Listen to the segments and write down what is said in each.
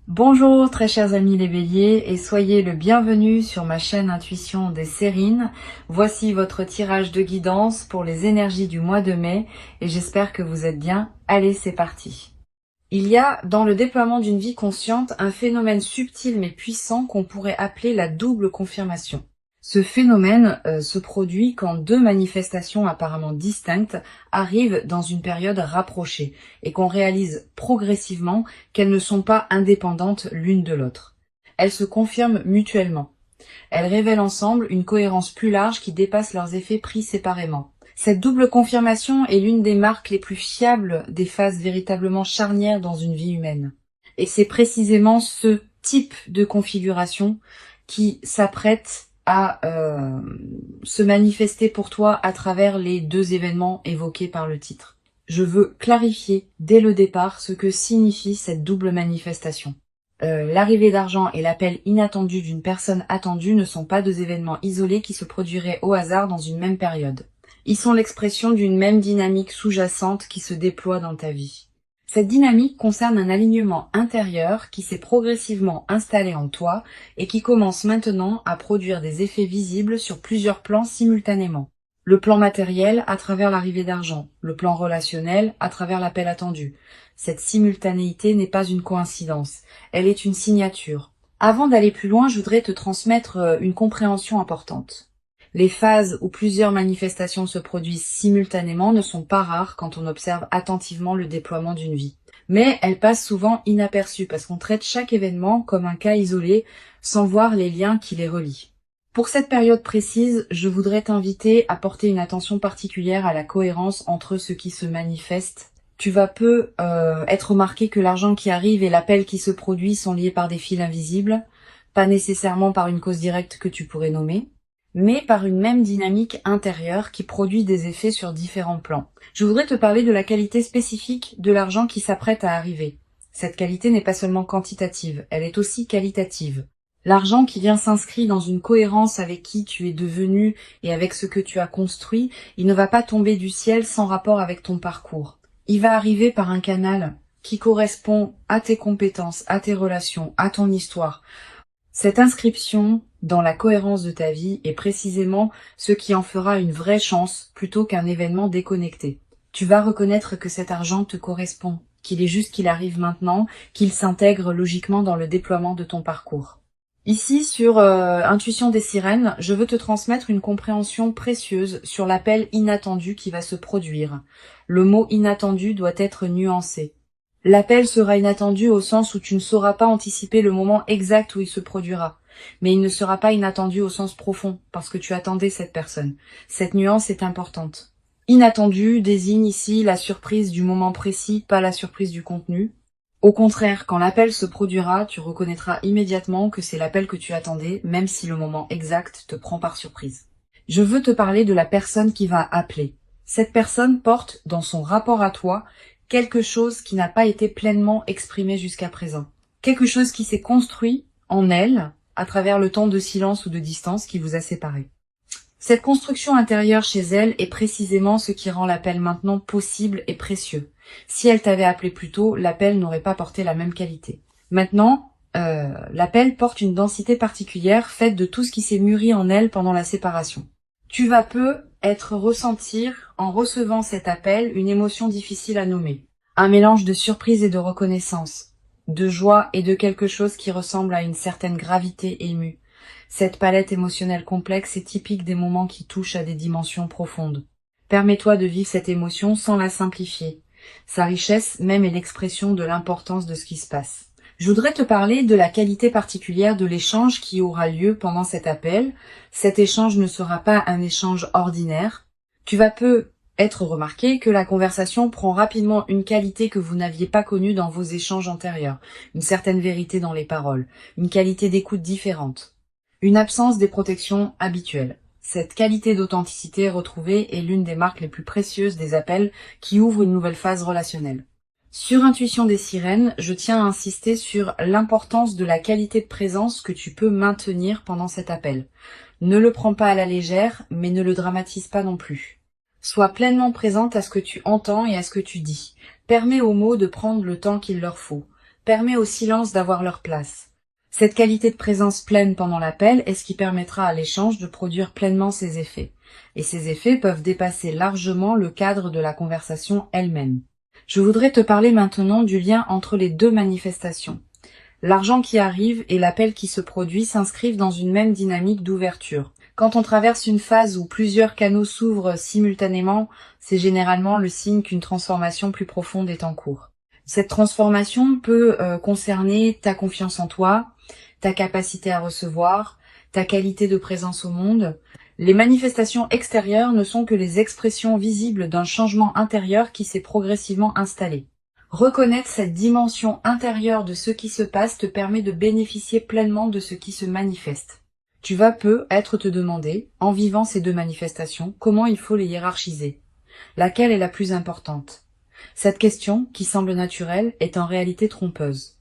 Bonjour très chers amis les béliers et soyez le bienvenu sur ma chaîne Intuition des Sérines. Voici votre tirage de guidance pour les énergies du mois de mai et j'espère que vous êtes bien. Allez, c'est parti. Il y a dans le déploiement d'une vie consciente un phénomène subtil mais puissant qu'on pourrait appeler la double confirmation. Ce phénomène se produit quand deux manifestations apparemment distinctes arrivent dans une période rapprochée et qu'on réalise progressivement qu'elles ne sont pas indépendantes l'une de l'autre. Elles se confirment mutuellement. Elles révèlent ensemble une cohérence plus large qui dépasse leurs effets pris séparément. Cette double confirmation est l'une des marques les plus fiables des phases véritablement charnières dans une vie humaine. Et c'est précisément ce type de configuration qui s'apprête à se manifester pour toi à travers les deux événements évoqués par le titre. Je veux clarifier dès le départ ce que signifie cette double manifestation. L'arrivée d'argent et l'appel inattendu d'une personne attendue ne sont pas deux événements isolés qui se produiraient au hasard dans une même période. Ils sont l'expression d'une même dynamique sous-jacente qui se déploie dans ta vie. Cette dynamique concerne un alignement intérieur qui s'est progressivement installé en toi et qui commence maintenant à produire des effets visibles sur plusieurs plans simultanément. Le plan matériel à travers l'arrivée d'argent, le plan relationnel à travers l'appel attendu. Cette simultanéité n'est pas une coïncidence, elle est une signature. Avant d'aller plus loin, je voudrais te transmettre une compréhension importante. Les phases où plusieurs manifestations se produisent simultanément ne sont pas rares quand on observe attentivement le déploiement d'une vie. Mais elles passent souvent inaperçues parce qu'on traite chaque événement comme un cas isolé sans voir les liens qui les relient. Pour cette période précise, je voudrais t'inviter à porter une attention particulière à la cohérence entre ce qui se manifeste. Tu vas peu être remarqué que l'argent qui arrive et l'appel qui se produit sont liés par des fils invisibles, pas nécessairement par une cause directe que tu pourrais nommer, mais par une même dynamique intérieure qui produit des effets sur différents plans. Je voudrais te parler de la qualité spécifique de l'argent qui s'apprête à arriver. Cette qualité n'est pas seulement quantitative, elle est aussi qualitative. L'argent qui vient s'inscrit dans une cohérence avec qui tu es devenu et avec ce que tu as construit, il ne va pas tomber du ciel sans rapport avec ton parcours. Il va arriver par un canal qui correspond à tes compétences, à tes relations, à ton histoire. Cette inscription dans la cohérence de ta vie est précisément ce qui en fera une vraie chance plutôt qu'un événement déconnecté. Tu vas reconnaître que cet argent te correspond, qu'il est juste qu'il arrive maintenant, qu'il s'intègre logiquement dans le déploiement de ton parcours. Ici, sur Intuition des Sirènes, je veux te transmettre une compréhension précieuse sur l'appel inattendu qui va se produire. Le mot inattendu doit être nuancé. L'appel sera inattendu au sens où tu ne sauras pas anticiper le moment exact où il se produira. Mais il ne sera pas inattendu au sens profond, parce que tu attendais cette personne. Cette nuance est importante. Inattendu désigne ici la surprise du moment précis, pas la surprise du contenu. Au contraire, quand l'appel se produira, tu reconnaîtras immédiatement que c'est l'appel que tu attendais, même si le moment exact te prend par surprise. Je veux te parler de la personne qui va appeler. Cette personne porte, dans son rapport à toi, quelque chose qui n'a pas été pleinement exprimé jusqu'à présent. Quelque chose qui s'est construit en elle, à travers le temps de silence ou de distance qui vous a séparés. Cette construction intérieure chez elle est précisément ce qui rend l'appel maintenant possible et précieux. Si elle t'avait appelé plus tôt, l'appel n'aurait pas porté la même qualité. Maintenant, l'appel porte une densité particulière faite de tout ce qui s'est mûri en elle pendant la séparation. Tu vas ressentir, en recevant cet appel, une émotion difficile à nommer. Un mélange de surprise et de reconnaissance, de joie et de quelque chose qui ressemble à une certaine gravité émue. Cette palette émotionnelle complexe est typique des moments qui touchent à des dimensions profondes. Permets-toi de vivre cette émotion sans la simplifier. Sa richesse même est l'expression de l'importance de ce qui se passe. Je voudrais te parler de la qualité particulière de l'échange qui aura lieu pendant cet appel. Cet échange ne sera pas un échange ordinaire. Tu vas peu être remarqué que la conversation prend rapidement une qualité que vous n'aviez pas connue dans vos échanges antérieurs, une certaine vérité dans les paroles, une qualité d'écoute différente, une absence des protections habituelles. Cette qualité d'authenticité retrouvée est l'une des marques les plus précieuses des appels qui ouvrent une nouvelle phase relationnelle. Sur Intuition des Sirènes, je tiens à insister sur l'importance de la qualité de présence que tu peux maintenir pendant cet appel. Ne le prends pas à la légère, mais ne le dramatise pas non plus. Sois pleinement présente à ce que tu entends et à ce que tu dis. Permets aux mots de prendre le temps qu'il leur faut. permet au silence d'avoir leur place. Cette qualité de présence pleine pendant l'appel est ce qui permettra à l'échange de produire pleinement ses effets. Et ces effets peuvent dépasser largement le cadre de la conversation elle-même. Je voudrais te parler maintenant du lien entre les deux manifestations. L'argent qui arrive et l'appel qui se produit s'inscrivent dans une même dynamique d'ouverture. Quand on traverse une phase où plusieurs canaux s'ouvrent simultanément, c'est généralement le signe qu'une transformation plus profonde est en cours. Cette transformation peut concerner ta confiance en toi, ta capacité à recevoir, ta qualité de présence au monde. Les manifestations extérieures ne sont que les expressions visibles d'un changement intérieur qui s'est progressivement installé. Reconnaître cette dimension intérieure de ce qui se passe te permet de bénéficier pleinement de ce qui se manifeste. Tu vas peut-être te demander, en vivant ces deux manifestations, comment il faut les hiérarchiser. Laquelle est la plus importante? Cette question, qui semble naturelle, est en réalité trompeuse.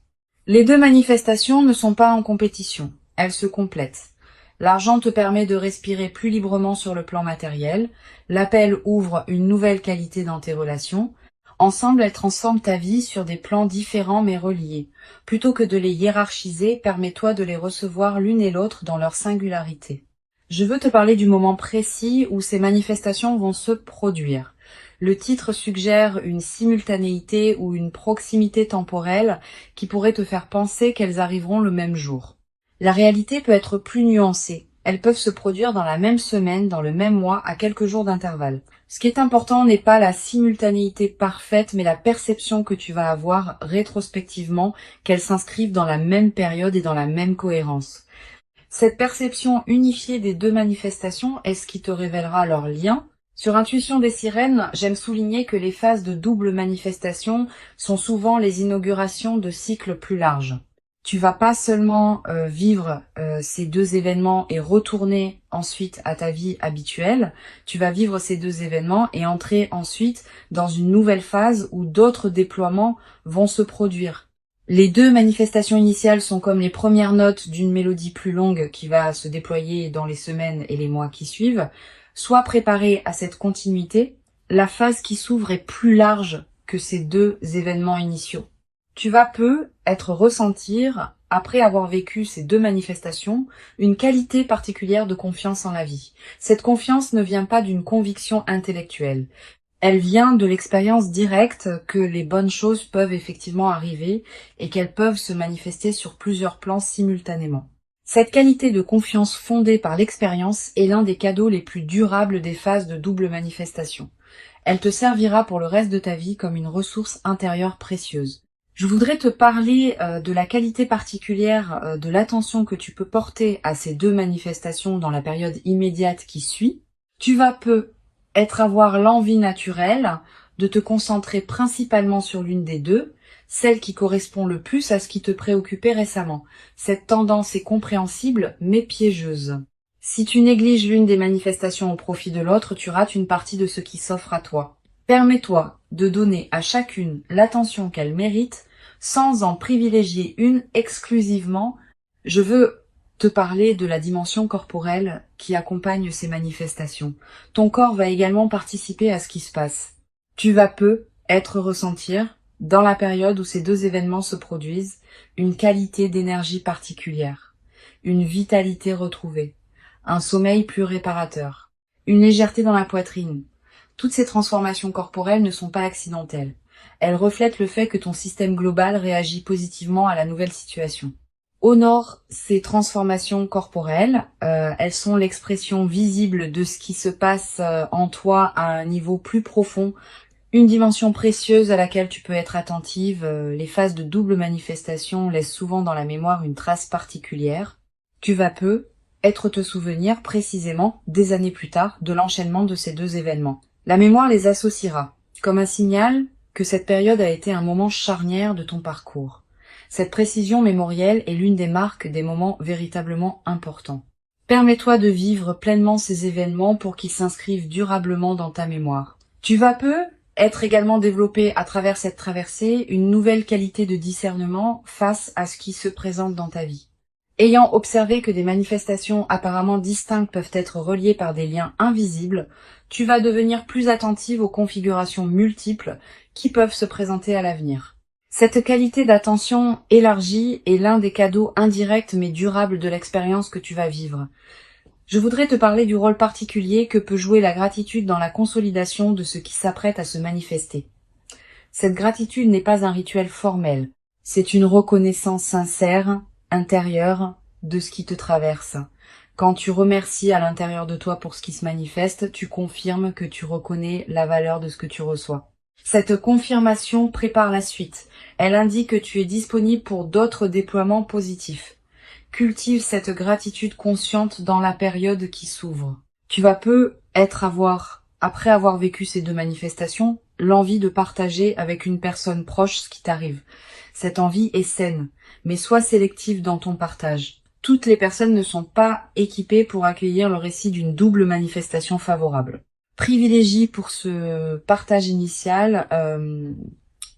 Les deux manifestations ne sont pas en compétition, elles se complètent. L'argent te permet de respirer plus librement sur le plan matériel, l'appel ouvre une nouvelle qualité dans tes relations. Ensemble, elles transforment ta vie sur des plans différents mais reliés. Plutôt que de les hiérarchiser, permets-toi de les recevoir l'une et l'autre dans leur singularité. Je veux te parler du moment précis où ces manifestations vont se produire. Le titre suggère une simultanéité ou une proximité temporelle qui pourrait te faire penser qu'elles arriveront le même jour. La réalité peut être plus nuancée. Elles peuvent se produire dans la même semaine, dans le même mois, à quelques jours d'intervalle. Ce qui est important n'est pas la simultanéité parfaite, mais la perception que tu vas avoir rétrospectivement qu'elles s'inscrivent dans la même période et dans la même cohérence. Cette perception unifiée des deux manifestations est ce qui te révélera leur lien. Sur Intuition des sirènes, j'aime souligner que les phases de double manifestation sont souvent les inaugurations de cycles plus larges. Tu vas pas seulement vivre ces deux événements et retourner ensuite à ta vie habituelle, tu vas vivre ces deux événements et entrer ensuite dans une nouvelle phase où d'autres déploiements vont se produire. Les deux manifestations initiales sont comme les premières notes d'une mélodie plus longue qui va se déployer dans les semaines et les mois qui suivent. Sois préparé à cette continuité, la phase qui s'ouvre est plus large que ces deux événements initiaux. Tu vas ressentir, après avoir vécu ces deux manifestations, une qualité particulière de confiance en la vie. Cette confiance ne vient pas d'une conviction intellectuelle. Elle vient de l'expérience directe que les bonnes choses peuvent effectivement arriver et qu'elles peuvent se manifester sur plusieurs plans simultanément. Cette qualité de confiance fondée par l'expérience est l'un des cadeaux les plus durables des phases de double manifestation. Elle te servira pour le reste de ta vie comme une ressource intérieure précieuse. Je voudrais te parler de la qualité particulière de l'attention que tu peux porter à ces deux manifestations dans la période immédiate qui suit. Tu vas avoir l'envie naturelle de te concentrer principalement sur l'une des deux, celle qui correspond le plus à ce qui te préoccupait récemment. Cette tendance est compréhensible mais piégeuse. Si tu négliges l'une des manifestations au profit de l'autre, tu rates une partie de ce qui s'offre à toi. Permets-toi de donner à chacune l'attention qu'elle mérite sans en privilégier une exclusivement. Je veux te parler de la dimension corporelle qui accompagne ces manifestations. Ton corps va également participer à ce qui se passe. Tu vas ressentir, dans la période où ces deux événements se produisent, une qualité d'énergie particulière, une vitalité retrouvée, un sommeil plus réparateur, une légèreté dans la poitrine. Toutes ces transformations corporelles ne sont pas accidentelles. Elles reflètent le fait que ton système global réagit positivement à la nouvelle situation. Honore ces transformations corporelles, elles sont l'expression visible de ce qui se passe en toi à un niveau plus profond, une dimension précieuse à laquelle tu peux être attentive. Les phases de double manifestation laissent souvent dans la mémoire une trace particulière. Tu vas te souvenir précisément, des années plus tard, de l'enchaînement de ces deux événements. La mémoire les associera, comme un signal que cette période a été un moment charnière de ton parcours. Cette précision mémorielle est l'une des marques des moments véritablement importants. Permets-toi de vivre pleinement ces événements pour qu'ils s'inscrivent durablement dans ta mémoire. Tu vas être également développé à travers cette traversée une nouvelle qualité de discernement face à ce qui se présente dans ta vie. Ayant observé que des manifestations apparemment distinctes peuvent être reliées par des liens invisibles, tu vas devenir plus attentive aux configurations multiples qui peuvent se présenter à l'avenir. Cette qualité d'attention élargie est l'un des cadeaux indirects mais durables de l'expérience que tu vas vivre. Je voudrais te parler du rôle particulier que peut jouer la gratitude dans la consolidation de ce qui s'apprête à se manifester. Cette gratitude n'est pas un rituel formel, c'est une reconnaissance sincère, intérieure, de ce qui te traverse. Quand tu remercies à l'intérieur de toi pour ce qui se manifeste, tu confirmes que tu reconnais la valeur de ce que tu reçois. Cette confirmation prépare la suite. Elle indique que tu es disponible pour d'autres déploiements positifs. Cultive cette gratitude consciente dans la période qui s'ouvre. Tu vas après avoir vécu ces deux manifestations, l'envie de partager avec une personne proche ce qui t'arrive. Cette envie est saine, mais sois sélective dans ton partage. Toutes les personnes ne sont pas équipées pour accueillir le récit d'une double manifestation favorable. Privilégie pour ce partage initial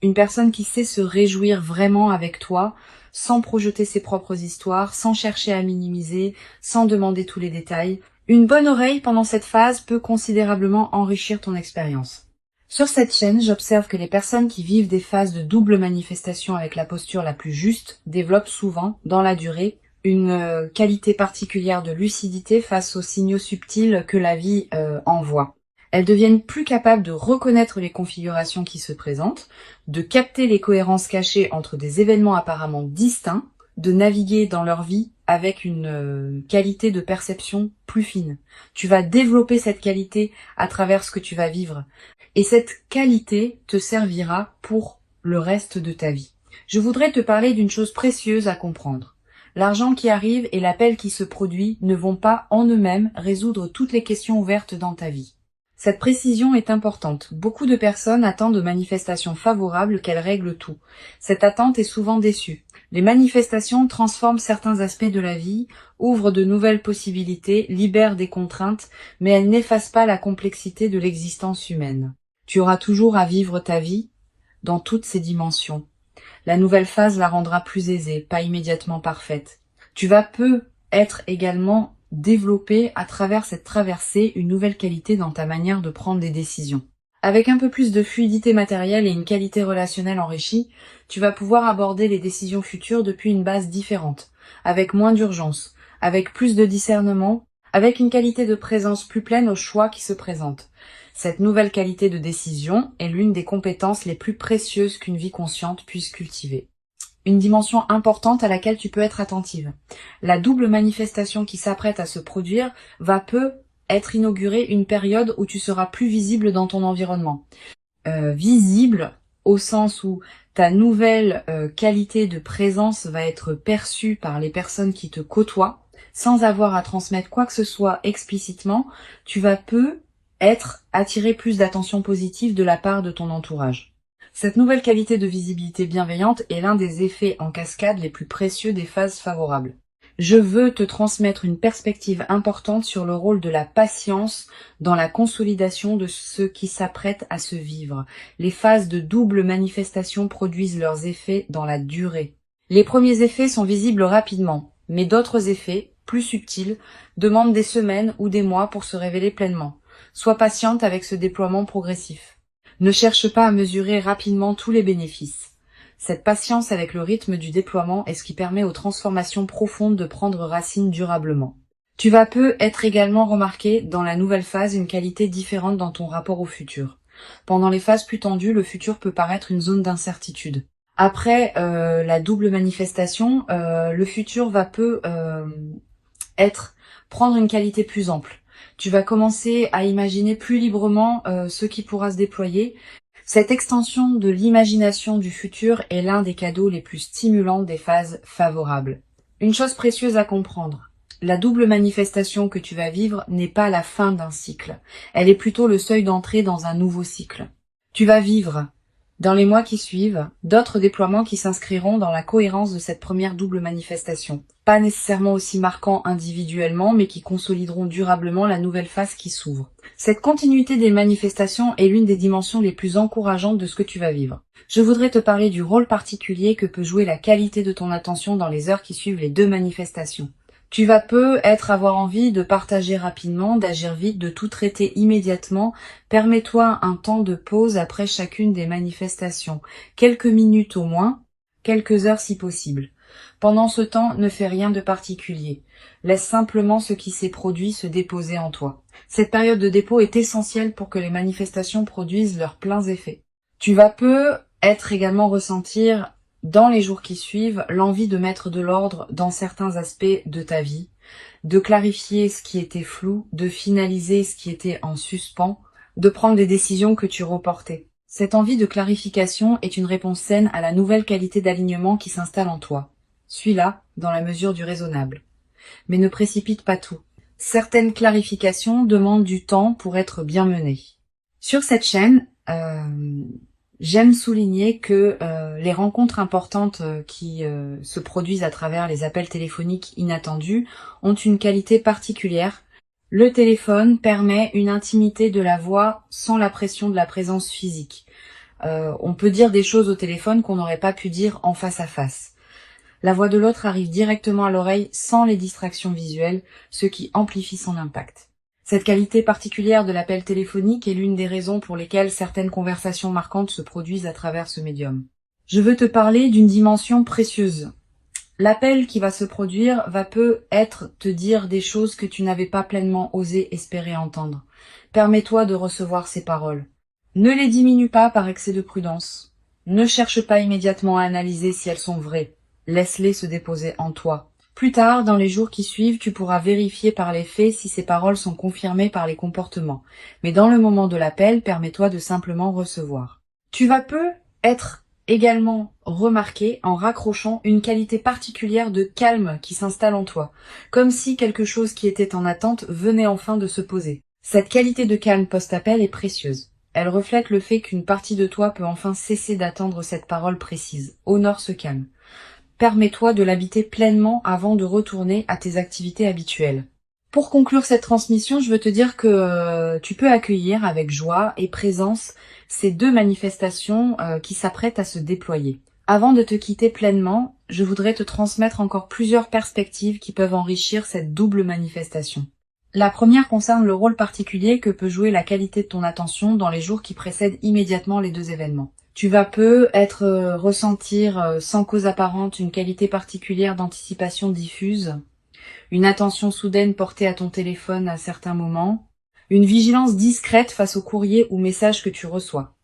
une personne qui sait se réjouir vraiment avec toi, sans projeter ses propres histoires, sans chercher à minimiser, sans demander tous les détails. Une bonne oreille pendant cette phase peut considérablement enrichir ton expérience. Sur cette chaîne, j'observe que les personnes qui vivent des phases de double manifestation avec la posture la plus juste développent souvent, dans la durée, une qualité particulière de lucidité face aux signaux subtils que la vie envoie. Elles deviennent plus capables de reconnaître les configurations qui se présentent, de capter les cohérences cachées entre des événements apparemment distincts, de naviguer dans leur vie avec une qualité de perception plus fine. Tu vas développer cette qualité à travers ce que tu vas vivre. Et cette qualité te servira pour le reste de ta vie. Je voudrais te parler d'une chose précieuse à comprendre. L'argent qui arrive et l'appel qui se produit ne vont pas en eux-mêmes résoudre toutes les questions ouvertes dans ta vie. Cette précision est importante. Beaucoup de personnes attendent de manifestations favorables qu'elles règlent tout. Cette attente est souvent déçue. Les manifestations transforment certains aspects de la vie, ouvrent de nouvelles possibilités, libèrent des contraintes, mais elles n'effacent pas la complexité de l'existence humaine. Tu auras toujours à vivre ta vie dans toutes ses dimensions. La nouvelle phase la rendra plus aisée, pas immédiatement parfaite. Tu vas être également développer à travers cette traversée une nouvelle qualité dans ta manière de prendre des décisions. Avec un peu plus de fluidité matérielle et une qualité relationnelle enrichie, tu vas pouvoir aborder les décisions futures depuis une base différente, avec moins d'urgence, avec plus de discernement, avec une qualité de présence plus pleine aux choix qui se présentent. Cette nouvelle qualité de décision est l'une des compétences les plus précieuses qu'une vie consciente puisse cultiver. Une dimension importante à laquelle tu peux être attentive. La double manifestation qui s'apprête à se produire va être inaugurée une période où tu seras plus visible dans ton environnement. Visible au sens où ta nouvelle qualité de présence va être perçue par les personnes qui te côtoient, sans avoir à transmettre quoi que ce soit explicitement, tu vas attirer plus d'attention positive de la part de ton entourage. Cette nouvelle qualité de visibilité bienveillante est l'un des effets en cascade les plus précieux des phases favorables. Je veux te transmettre une perspective importante sur le rôle de la patience dans la consolidation de ce qui s'apprête à se vivre. Les phases de double manifestation produisent leurs effets dans la durée. Les premiers effets sont visibles rapidement, mais d'autres effets, plus subtils, demandent des semaines ou des mois pour se révéler pleinement. Sois patiente avec ce déploiement progressif. Ne cherche pas à mesurer rapidement tous les bénéfices. Cette patience avec le rythme du déploiement est ce qui permet aux transformations profondes de prendre racine durablement. Tu vas être également remarquer dans la nouvelle phase une qualité différente dans ton rapport au futur. Pendant les phases plus tendues, le futur peut paraître une zone d'incertitude. Après la double manifestation, le futur va prendre une qualité plus ample. Tu vas commencer à imaginer plus librement ce qui pourra se déployer. Cette extension de l'imagination du futur est l'un des cadeaux les plus stimulants des phases favorables. Une chose précieuse à comprendre, la double manifestation que tu vas vivre n'est pas la fin d'un cycle. Elle est plutôt le seuil d'entrée dans un nouveau cycle. Tu vas vivre, dans les mois qui suivent, d'autres déploiements qui s'inscriront dans la cohérence de cette première double manifestation. Pas nécessairement aussi marquants individuellement, mais qui consolideront durablement la nouvelle phase qui s'ouvre. Cette continuité des manifestations est l'une des dimensions les plus encourageantes de ce que tu vas vivre. Je voudrais te parler du rôle particulier que peut jouer la qualité de ton attention dans les heures qui suivent les deux manifestations. Tu vas avoir envie de partager rapidement, d'agir vite, de tout traiter immédiatement. Permets-toi un temps de pause après chacune des manifestations. Quelques minutes au moins, quelques heures si possible. Pendant ce temps, ne fais rien de particulier. Laisse simplement ce qui s'est produit se déposer en toi. Cette période de dépôt est essentielle pour que les manifestations produisent leurs pleins effets. Tu vas également ressentir dans les jours qui suivent l'envie de mettre de l'ordre dans certains aspects de ta vie, de clarifier ce qui était flou, de finaliser ce qui était en suspens, de prendre des décisions que tu reportais. Cette envie de clarification est une réponse saine à la nouvelle qualité d'alignement qui s'installe en toi. Suis-la dans la mesure du raisonnable. Mais ne précipite pas tout. Certaines clarifications demandent du temps pour être bien menées. Sur cette chaîne, j'aime souligner que les rencontres importantes qui se produisent à travers les appels téléphoniques inattendus ont une qualité particulière. Le téléphone permet une intimité de la voix sans la pression de la présence physique. On peut dire des choses au téléphone qu'on n'aurait pas pu dire en face à face. La voix de l'autre arrive directement à l'oreille sans les distractions visuelles, ce qui amplifie son impact. Cette qualité particulière de l'appel téléphonique est l'une des raisons pour lesquelles certaines conversations marquantes se produisent à travers ce médium. Je veux te parler d'une dimension précieuse. L'appel qui va se produire va peut-être te dire des choses que tu n'avais pas pleinement osé espérer entendre. Permets-toi de recevoir ces paroles. Ne les diminue pas par excès de prudence. Ne cherche pas immédiatement à analyser si elles sont vraies. Laisse-les se déposer en toi. Plus tard, dans les jours qui suivent, tu pourras vérifier par les faits si ces paroles sont confirmées par les comportements. Mais dans le moment de l'appel, permets-toi de simplement recevoir. Tu vas être également remarqué en raccrochant une qualité particulière de calme qui s'installe en toi, comme si quelque chose qui était en attente venait enfin de se poser. Cette qualité de calme post-appel est précieuse. Elle reflète le fait qu'une partie de toi peut enfin cesser d'attendre cette parole précise. Honore ce calme. Permets-toi de l'habiter pleinement avant de retourner à tes activités habituelles. Pour conclure cette transmission, je veux te dire que tu peux accueillir avec joie et présence ces deux manifestations qui s'apprêtent à se déployer. Avant de te quitter pleinement, je voudrais te transmettre encore plusieurs perspectives qui peuvent enrichir cette double manifestation. La première concerne le rôle particulier que peut jouer la qualité de ton attention dans les jours qui précèdent immédiatement les deux événements. Tu vas ressentir sans cause apparente une qualité particulière d'anticipation diffuse, une attention soudaine portée à ton téléphone à certains moments, une vigilance discrète face aux courriers ou messages que tu reçois.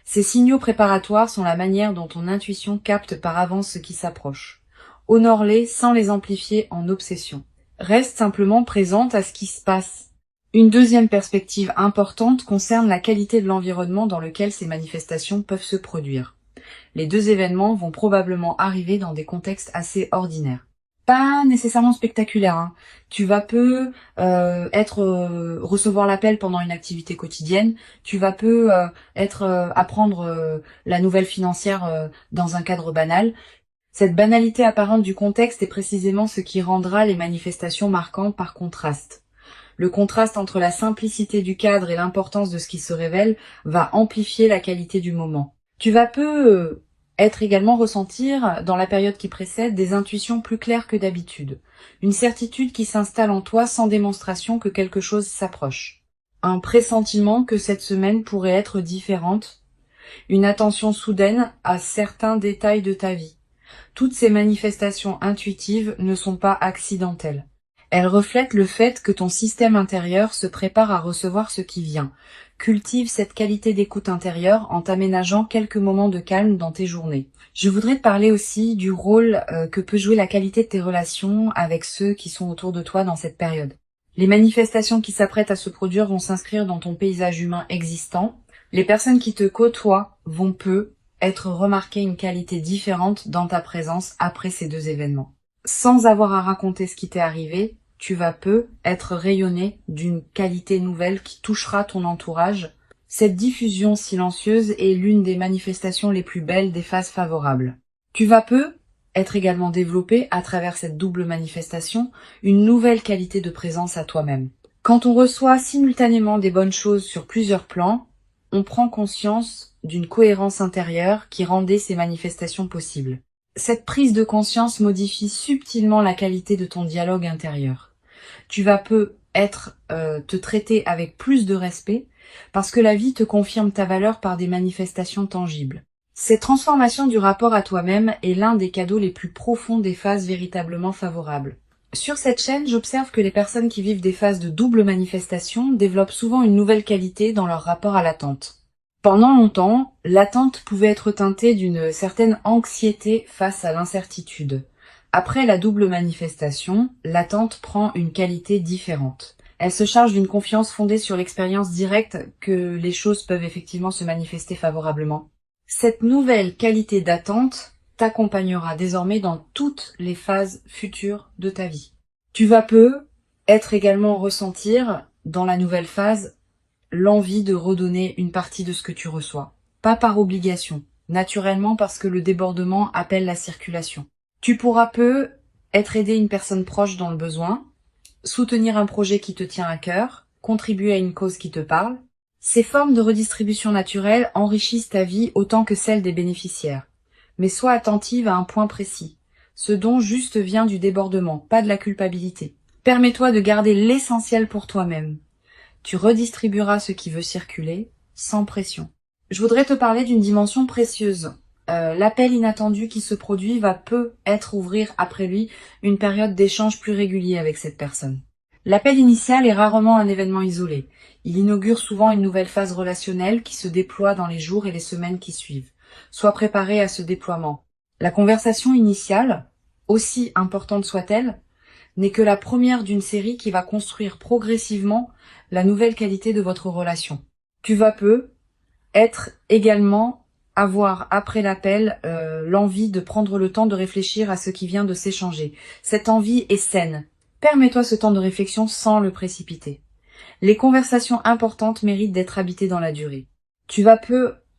Ces signaux préparatoires sont la manière dont ton intuition capte par avance ce qui s'approche. Honore-les sans les amplifier en obsession. Reste simplement présente à ce qui se passe. Une deuxième perspective importante concerne la qualité de l'environnement dans lequel ces manifestations peuvent se produire. Les deux événements vont probablement arriver dans des contextes assez ordinaires. Pas nécessairement spectaculaires, hein. Tu vas recevoir l'appel pendant une activité quotidienne. Tu vas apprendre la nouvelle financière dans un cadre banal. Cette banalité apparente du contexte est précisément ce qui rendra les manifestations marquantes par contraste. Le contraste entre la simplicité du cadre et l'importance de ce qui se révèle va amplifier la qualité du moment. Tu vas également ressentir, dans la période qui précède, des intuitions plus claires que d'habitude. Une certitude qui s'installe en toi sans démonstration que quelque chose s'approche. Un pressentiment que cette semaine pourrait être différente. Une attention soudaine à certains détails de ta vie. Toutes ces manifestations intuitives ne sont pas accidentelles. Elles reflètent le fait que ton système intérieur se prépare à recevoir ce qui vient. Cultive cette qualité d'écoute intérieure en t'aménageant quelques moments de calme dans tes journées. Je voudrais te parler aussi du rôle que peut jouer la qualité de tes relations avec ceux qui sont autour de toi dans cette période. Les manifestations qui s'apprêtent à se produire vont s'inscrire dans ton paysage humain existant. Les personnes qui te côtoient vont être remarquées une qualité différente dans ta présence après ces deux événements. Sans avoir à raconter ce qui t'est arrivé, tu vas être rayonné d'une qualité nouvelle qui touchera ton entourage. Cette diffusion silencieuse est l'une des manifestations les plus belles des phases favorables. Tu vas être également développé, à travers cette double manifestation, une nouvelle qualité de présence à toi-même. Quand on reçoit simultanément des bonnes choses sur plusieurs plans, on prend conscience d'une cohérence intérieure qui rendait ces manifestations possibles. Cette prise de conscience modifie subtilement la qualité de ton dialogue intérieur. Tu vas te traiter avec plus de respect parce que la vie te confirme ta valeur par des manifestations tangibles. Cette transformation du rapport à toi-même est l'un des cadeaux les plus profonds des phases véritablement favorables. Sur cette chaîne, j'observe que les personnes qui vivent des phases de double manifestation développent souvent une nouvelle qualité dans leur rapport à l'attente. Pendant longtemps, l'attente pouvait être teintée d'une certaine anxiété face à l'incertitude. Après la double manifestation, l'attente prend une qualité différente. Elle se charge d'une confiance fondée sur l'expérience directe que les choses peuvent effectivement se manifester favorablement. Cette nouvelle qualité d'attente t'accompagnera désormais dans toutes les phases futures de ta vie. Tu vas être également ressentir, dans la nouvelle phase, l'envie de redonner une partie de ce que tu reçois. Pas par obligation, naturellement parce que le débordement appelle la circulation. Tu pourras aider une personne proche dans le besoin, soutenir un projet qui te tient à cœur, contribuer à une cause qui te parle. Ces formes de redistribution naturelle enrichissent ta vie autant que celle des bénéficiaires. Mais sois attentive à un point précis. Ce don juste vient du débordement, pas de la culpabilité. Permets-toi de garder l'essentiel pour toi-même. Tu redistribueras ce qui veut circuler, sans pression. Je voudrais te parler d'une dimension précieuse. L'appel inattendu qui se produit va peut-être ouvrir après lui une période d'échange plus régulier avec cette personne. L'appel initial est rarement un événement isolé. Il inaugure souvent une nouvelle phase relationnelle qui se déploie dans les jours et les semaines qui suivent. Sois préparé à ce déploiement. La conversation initiale, aussi importante soit-elle, n'est que la première d'une série qui va construire progressivement la nouvelle qualité de votre relation. Tu vas avoir après l'appel l'envie de prendre le temps de réfléchir à ce qui vient de s'échanger. Cette envie est saine. Permets-toi ce temps de réflexion sans le précipiter. Les conversations importantes méritent d'être habitées dans la durée. Tu vas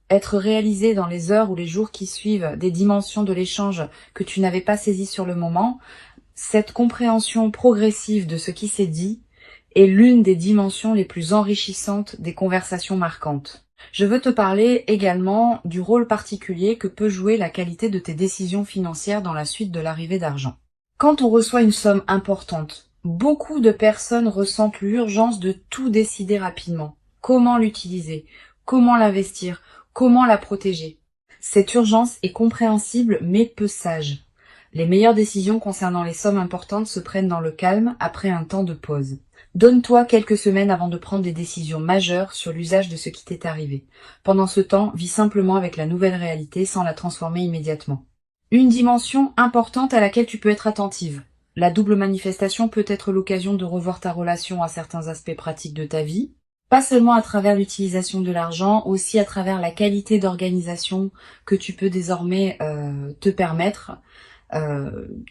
être réalisé dans les heures ou les jours qui suivent des dimensions de l'échange que tu n'avais pas saisies sur le moment. Cette compréhension progressive de ce qui s'est dit est l'une des dimensions les plus enrichissantes des conversations marquantes. Je veux te parler également du rôle particulier que peut jouer la qualité de tes décisions financières dans la suite de l'arrivée d'argent. Quand on reçoit une somme importante, beaucoup de personnes ressentent l'urgence de tout décider rapidement. Comment l'utiliser? Comment l'investir? Comment la protéger? Cette urgence est compréhensible mais peu sage. Les meilleures décisions concernant les sommes importantes se prennent dans le calme après un temps de pause. Donne-toi quelques semaines avant de prendre des décisions majeures sur l'usage de ce qui t'est arrivé. Pendant ce temps, vis simplement avec la nouvelle réalité sans la transformer immédiatement. Une dimension importante à laquelle tu peux être attentive. La double manifestation peut être l'occasion de revoir ta relation à certains aspects pratiques de ta vie, pas seulement à travers l'utilisation de l'argent, aussi à travers la qualité d'organisation que tu peux désormais te permettre.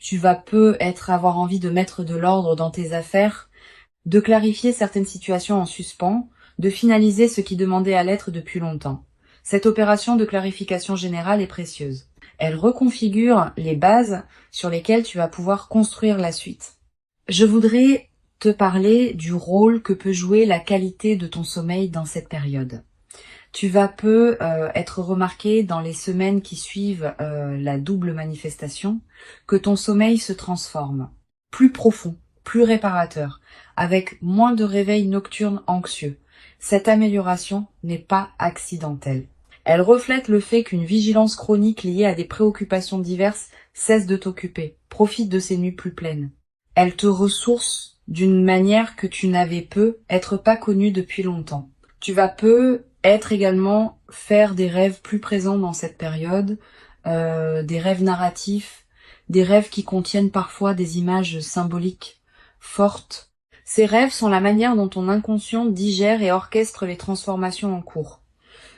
Tu vas avoir envie de mettre de l'ordre dans tes affaires, de clarifier certaines situations en suspens, de finaliser ce qui demandait à l'être depuis longtemps. Cette opération de clarification générale est précieuse. Elle reconfigure les bases sur lesquelles tu vas pouvoir construire la suite. Je voudrais te parler du rôle que peut jouer la qualité de ton sommeil dans cette période. Tu vas être remarqué dans les semaines qui suivent la double manifestation que ton sommeil se transforme, plus profond, plus réparateur, avec moins de réveils nocturnes anxieux. Cette amélioration n'est pas accidentelle. Elle reflète le fait qu'une vigilance chronique liée à des préoccupations diverses cesse de t'occuper, profite de ces nuits plus pleines. Elle te ressource d'une manière que tu n'avais être pas connue depuis longtemps. Tu vas être également faire des rêves plus présents dans cette période, des rêves narratifs, des rêves qui contiennent parfois des images symboliques fortes. Ces rêves sont la manière dont ton inconscient digère et orchestre les transformations en cours.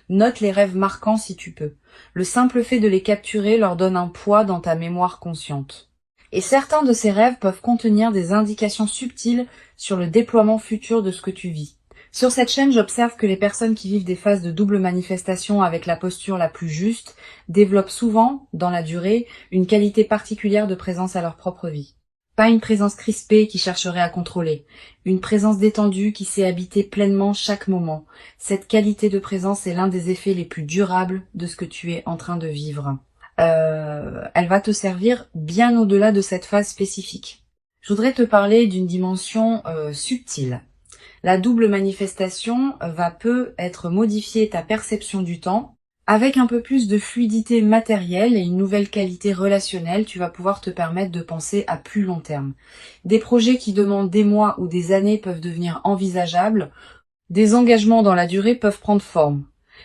Note les rêves marquants si tu peux. Le simple fait de les capturer leur donne un poids dans ta mémoire consciente. Et certains de ces rêves peuvent contenir des indications subtiles sur le déploiement futur de ce que tu vis. Sur cette chaîne, j'observe que les personnes qui vivent des phases de double manifestation avec la posture la plus juste développent souvent, dans la durée, une qualité particulière de présence à leur propre vie. Pas une présence crispée qui chercherait à contrôler, une présence détendue qui sait habiter pleinement chaque moment. Cette qualité de présence est l'un des effets les plus durables de ce que tu es en train de vivre. elle va te servir bien au-delà de cette phase spécifique. Je voudrais te parler d'une dimension subtile. La double manifestation va être modifier ta perception du temps. Avec un peu plus de fluidité matérielle et une nouvelle qualité relationnelle, tu vas pouvoir te permettre de penser à plus long terme. Des projets qui demandent des mois ou des années peuvent devenir envisageables. Des engagements dans la durée peuvent prendre forme.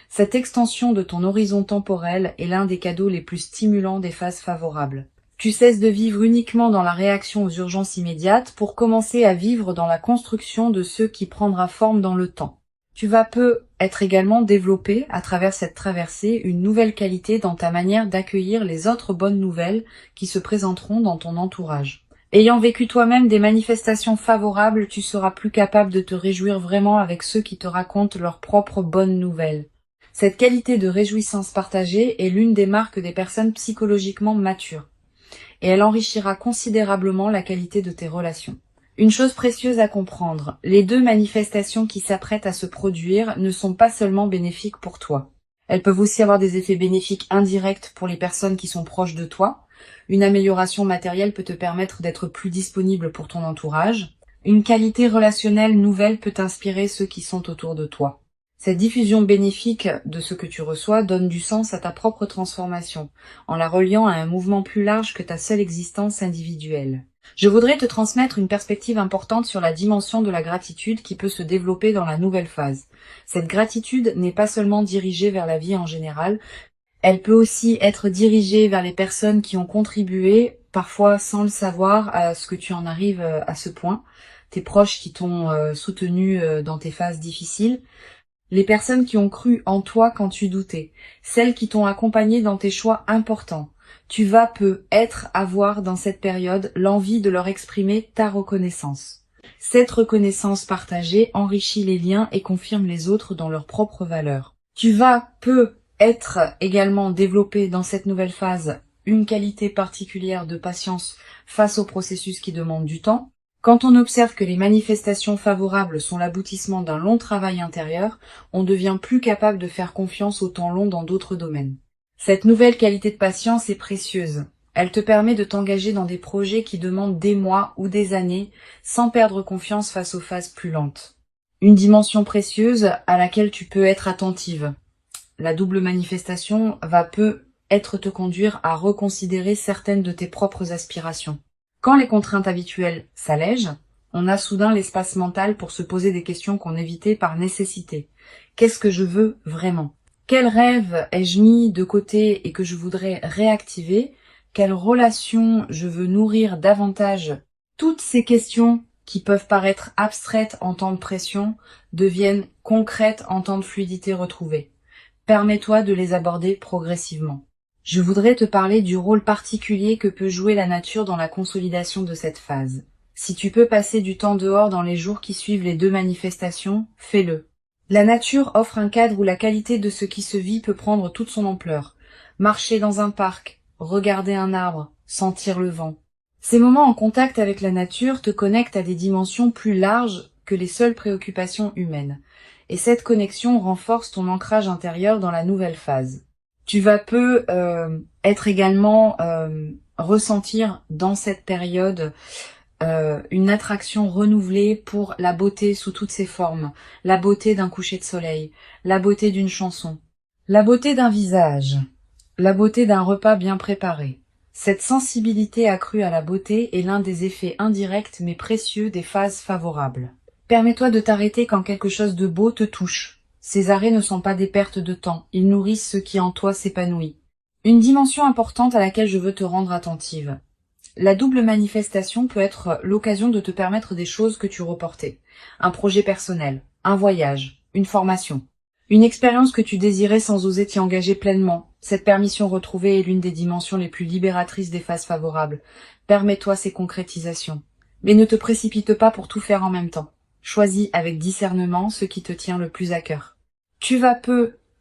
Cette extension de ton horizon temporel est l'un des cadeaux les plus stimulants des phases favorables. Tu cesses de vivre uniquement dans la réaction aux urgences immédiates pour commencer à vivre dans la construction de ce qui prendra forme dans le temps. Tu vas être également développé, à travers cette traversée, une nouvelle qualité dans ta manière d'accueillir les autres bonnes nouvelles qui se présenteront dans ton entourage. Ayant vécu toi-même des manifestations favorables, tu seras plus capable de te réjouir vraiment avec ceux qui te racontent leurs propres bonnes nouvelles. Cette qualité de réjouissance partagée est l'une des marques des personnes psychologiquement matures, et elle enrichira considérablement la qualité de tes relations. Une chose précieuse à comprendre, les deux manifestations qui s'apprêtent à se produire ne sont pas seulement bénéfiques pour toi. Elles peuvent aussi avoir des effets bénéfiques indirects pour les personnes qui sont proches de toi. Une amélioration matérielle peut te permettre d'être plus disponible pour ton entourage. Une qualité relationnelle nouvelle peut inspirer ceux qui sont autour de toi. Cette diffusion bénéfique de ce que tu reçois donne du sens à ta propre transformation, en la reliant à un mouvement plus large que ta seule existence individuelle. Je voudrais te transmettre une perspective importante sur la dimension de la gratitude qui peut se développer dans la nouvelle phase. Cette gratitude n'est pas seulement dirigée vers la vie en général, elle peut aussi être dirigée vers les personnes qui ont contribué, parfois sans le savoir, à ce que tu en arrives à ce point, tes proches qui t'ont soutenu dans tes phases difficiles, les personnes qui ont cru en toi quand tu doutais, celles qui t'ont accompagné dans tes choix importants. Tu vas avoir dans cette période l'envie de leur exprimer ta reconnaissance. Cette reconnaissance partagée enrichit les liens et confirme les autres dans leurs propres valeurs. Tu vas être également développé dans cette nouvelle phase une qualité particulière de patience face aux processus qui demandent du temps. Quand on observe que les manifestations favorables sont l'aboutissement d'un long travail intérieur, on devient plus capable de faire confiance au temps long dans d'autres domaines. Cette nouvelle qualité de patience est précieuse. Elle te permet de t'engager dans des projets qui demandent des mois ou des années sans perdre confiance face aux phases plus lentes. Une dimension précieuse à laquelle tu peux être attentive. La double manifestation va te conduire à reconsidérer certaines de tes propres aspirations. Quand les contraintes habituelles s'allègent, on a soudain l'espace mental pour se poser des questions qu'on évitait par nécessité. Qu'est-ce que je veux vraiment ? Quel rêve ai-je mis de côté et que je voudrais réactiver ? Quelle relation je veux nourrir davantage ? Toutes ces questions qui peuvent paraître abstraites en temps de pression deviennent concrètes en temps de fluidité retrouvée. Permets-toi de les aborder progressivement. Je voudrais te parler du rôle particulier que peut jouer la nature dans la consolidation de cette phase. Si tu peux passer du temps dehors dans les jours qui suivent les deux manifestations, fais-le. La nature offre un cadre où la qualité de ce qui se vit peut prendre toute son ampleur. Marcher dans un parc, regarder un arbre, sentir le vent. Ces moments en contact avec la nature te connectent à des dimensions plus larges que les seules préoccupations humaines. Et cette connexion renforce ton ancrage intérieur dans la nouvelle phase. Tu vas être également ressentir dans cette période une attraction renouvelée pour la beauté sous toutes ses formes, la beauté d'un coucher de soleil, la beauté d'une chanson, la beauté d'un visage, la beauté d'un repas bien préparé. Cette sensibilité accrue à la beauté est l'un des effets indirects mais précieux des phases favorables. Permets-toi de t'arrêter quand quelque chose de beau te touche. Ces arrêts ne sont pas des pertes de temps, ils nourrissent ce qui en toi s'épanouit. Une dimension importante à laquelle je veux te rendre attentive. La double manifestation peut être l'occasion de te permettre des choses que tu reportais. Un projet personnel, un voyage, une formation. Une expérience que tu désirais sans oser t'y engager pleinement. Cette permission retrouvée est l'une des dimensions les plus libératrices des phases favorables. Permets-toi ces concrétisations. Mais ne te précipite pas pour tout faire en même temps. Choisis avec discernement ce qui te tient le plus à cœur. Tu vas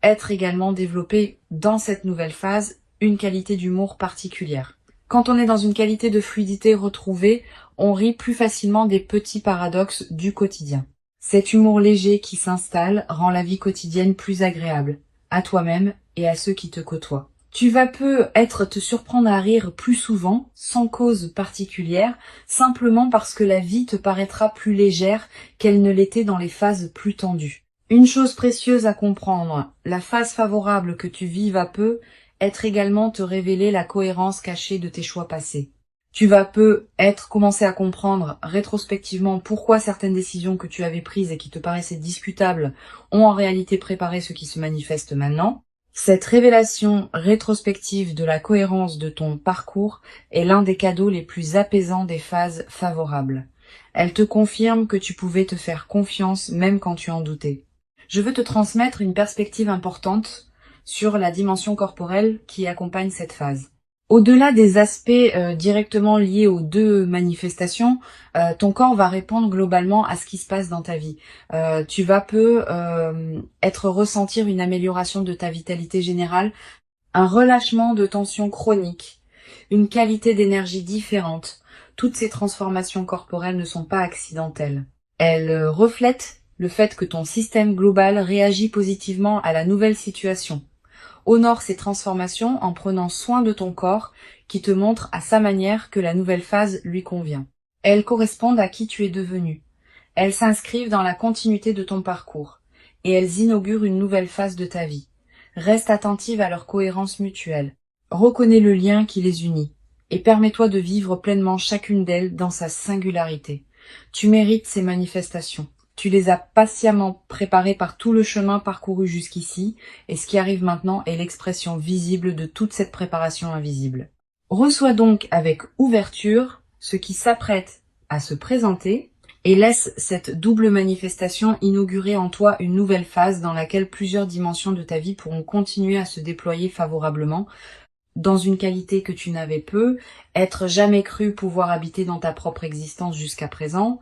être également développé dans cette nouvelle phase une qualité d'humour particulière. Quand on est dans une qualité de fluidité retrouvée, on rit plus facilement des petits paradoxes du quotidien. Cet humour léger qui s'installe rend la vie quotidienne plus agréable, à toi-même et à ceux qui te côtoient. Tu vas peut-être te surprendre à rire plus souvent, sans cause particulière, simplement parce que la vie te paraîtra plus légère qu'elle ne l'était dans les phases plus tendues. Une chose précieuse à comprendre, la phase favorable que tu vis va être également te révéler la cohérence cachée de tes choix passés. Tu vas peut-être commencer à comprendre rétrospectivement pourquoi certaines décisions que tu avais prises et qui te paraissaient discutables ont en réalité préparé ce qui se manifeste maintenant. Cette révélation rétrospective de la cohérence de ton parcours est l'un des cadeaux les plus apaisants des phases favorables. Elle te confirme que tu pouvais te faire confiance même quand tu en doutais. Je veux te transmettre une perspective importante sur la dimension corporelle qui accompagne cette phase. Au-delà des aspects directement liés aux deux manifestations, ton corps va répondre globalement à ce qui se passe dans ta vie. Tu vas être ressentir une amélioration de ta vitalité générale, un relâchement de tension chronique, une qualité d'énergie différente. Toutes ces transformations corporelles ne sont pas accidentelles. Elles reflètent le fait que ton système global réagit positivement à la nouvelle situation. Honore ces transformations en prenant soin de ton corps qui te montre à sa manière que la nouvelle phase lui convient. Elles correspondent à qui tu es devenu. Elles s'inscrivent dans la continuité de ton parcours et elles inaugurent une nouvelle phase de ta vie. Reste attentive à leur cohérence mutuelle. Reconnais le lien qui les unit et permets-toi de vivre pleinement chacune d'elles dans sa singularité. Tu mérites ces manifestations. Tu les as patiemment préparées par tout le chemin parcouru jusqu'ici, et ce qui arrive maintenant est l'expression visible de toute cette préparation invisible. Reçois donc avec ouverture ce qui s'apprête à se présenter, et laisse cette double manifestation inaugurer en toi une nouvelle phase dans laquelle plusieurs dimensions de ta vie pourront continuer à se déployer favorablement, dans une qualité que tu n'avais être jamais cru pouvoir habiter dans ta propre existence jusqu'à présent,